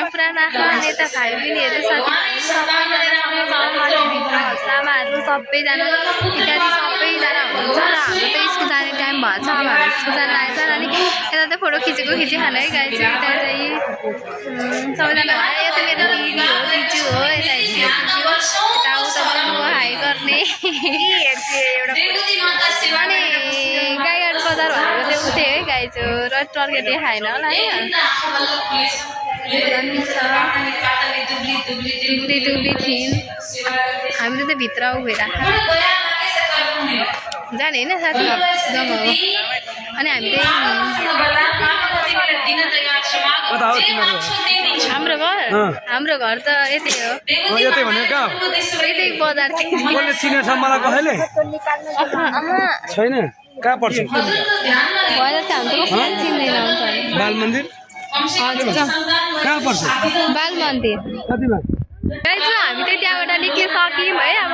पुराना नेता भाइ बहिनीहरू सबैजना इत्यादि सबैजना हुनुहुन्छ र हाम्रो त स्कुल जाने टाइम भएछ उहाँहरू स्कुल जान लागेछ अनि यता त फोटो खिचिखान है गाइज यता चाहिँ सबैजना यता मेरो दिदी हो दिजु हो यता यताउता हाई गर्ने अनि गाईघाट बजार भनेको त्यो उतै है गाइज हो र टर्के देखाएन होला है दुब्ली थियौँ हामीले त भित्र भइरहेको जाने होइन साथी जग्गा हो अनि हामी हाम्रो घर त यतै हो यतै बजार छैन कहाँ पर्छ बजार त हाम्रो चिन्दैन बाल मन्दिर कहाँ पर्छ बाल मन्दिर कतिमा हामी चाहिँ त्यहाँबाट निस्किसक्यौँ है अब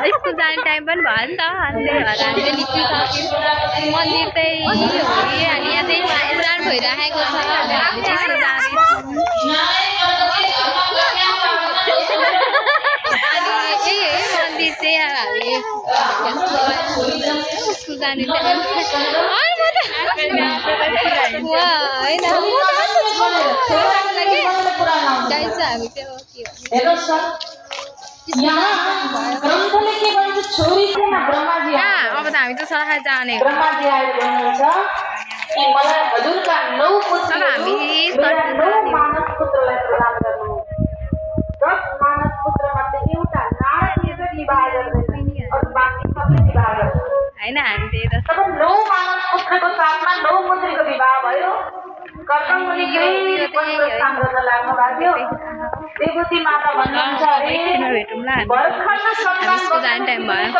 स्कुल जाने टाइम पनि भयो नि त अनि त्यही भएर हामी चाहिँ निस्किसक्यौँ मन्दिर चाहिँ हो कि अनि यहाँ चाहिँ पुराण भइराखेको छ अनि हामी चाहिँ स्कुल जाँदैछौँ अनि यही है मन्दिर चाहिँ अब हामी स्कुल जाने टाइम अब त हामी त सरखा जाने हो होइन हामी विभूति माता भन्नुहुन्छ भेटौँला हामी स्कुल जाने टाइम भयो